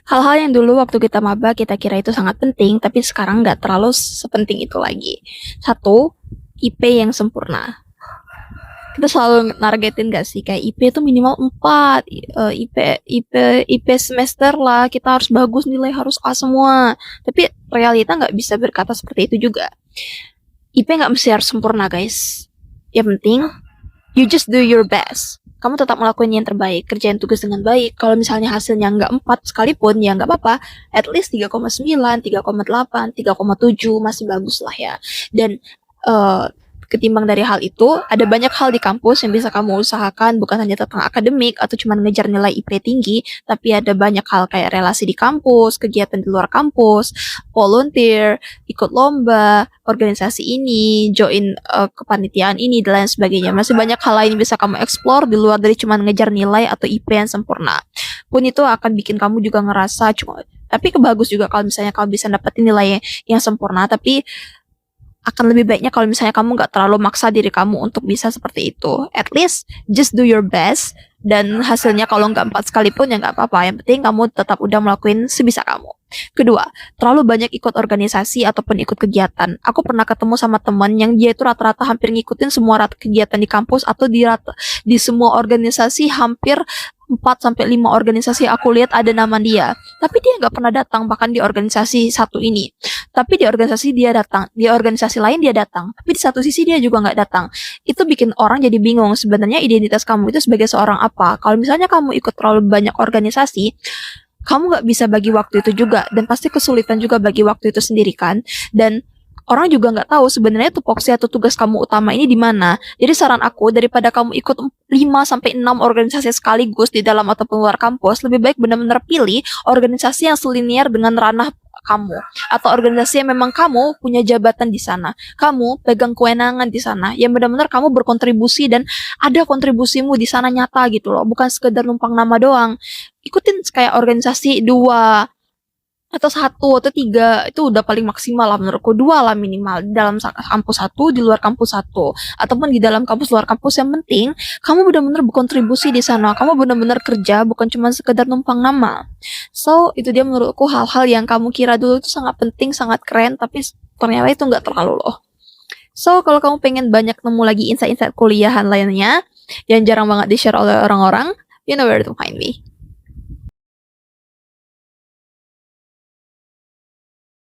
Hal-hal yang dulu waktu kita maba kita kira itu sangat penting, tapi sekarang nggak terlalu sepenting itu lagi. Satu, IP yang sempurna. Kita selalu nargetin gak sih kayak IP itu minimal 4, IP semester lah, kita harus bagus, nilai harus A semua. Tapi realita nggak bisa berkata seperti itu juga. IP nggak mesti harus sempurna guys. Yang penting you just do your best. Kamu tetap melakukan yang terbaik, kerjain tugas dengan baik. Kalau misalnya hasilnya nggak 4 sekalipun, ya nggak apa-apa. At least 3,9, 3,8, 3,7 masih bagus lah ya. Dan uh, ketimbang dari hal itu, ada banyak hal di kampus yang bisa kamu usahakan, bukan hanya tentang akademik atau cuma ngejar nilai IP tinggi, tapi ada banyak hal kayak relasi di kampus, kegiatan di luar kampus, volunteer, ikut lomba, organisasi ini, join kepanitiaan ini, dan lain sebagainya. Masih banyak hal lain yang bisa kamu explore di luar dari cuma ngejar nilai atau IP yang sempurna. Pun itu akan bikin kamu juga ngerasa cuma, tapi kebagus juga kalau misalnya kamu bisa dapetin nilai yang sempurna, tapi akan lebih baiknya kalau misalnya kamu nggak terlalu maksa diri kamu untuk bisa seperti itu. At least just do your best, dan hasilnya kalau nggak 4 sekalipun ya nggak apa-apa. Yang penting kamu tetap udah melakukan sebisa kamu. Kedua, terlalu banyak ikut organisasi ataupun ikut kegiatan. Aku pernah ketemu sama teman yang dia itu rata-rata hampir ngikutin semua kegiatan di kampus, atau di semua organisasi, hampir 4 sampai 5 organisasi aku lihat ada nama dia. Tapi dia nggak pernah datang bahkan di organisasi satu ini. Tapi di organisasi dia datang, di organisasi lain dia datang. Tapi di satu sisi dia juga nggak datang. Itu bikin orang jadi bingung sebenarnya identitas kamu itu sebagai seorang apa. Kalau misalnya kamu ikut terlalu banyak organisasi, kamu nggak bisa bagi waktu itu juga, dan pasti kesulitan juga bagi waktu itu sendiri kan. Dan orang juga nggak tahu sebenarnya tupoksi atau tugas kamu utama ini di mana. Jadi saran aku, daripada kamu ikut 5 sampai 6 organisasi sekaligus di dalam ataupun luar kampus, lebih baik benar-benar pilih organisasi yang selinier dengan ranah kamu, atau organisasi yang memang kamu punya jabatan di sana, kamu pegang kewenangan di sana, yang benar-benar kamu berkontribusi dan ada kontribusimu di sana nyata gitu loh, bukan sekedar numpang nama doang. Ikutin kayak organisasi 2 atau 1 atau 3, itu udah paling maksimal lah menurutku. 2 lah minimal, di dalam kampus 1, di luar kampus 1, ataupun di dalam kampus, luar kampus. Yang penting kamu benar-benar berkontribusi di sana, kamu benar-benar kerja, bukan cuma sekedar numpang nama. So itu dia menurutku hal-hal yang kamu kira dulu itu sangat penting, sangat keren, tapi ternyata itu nggak terlalu loh. So kalau kamu pengen banyak nemu lagi insight-insight kuliahan lainnya yang jarang banget di share oleh orang-orang, you know where to find me.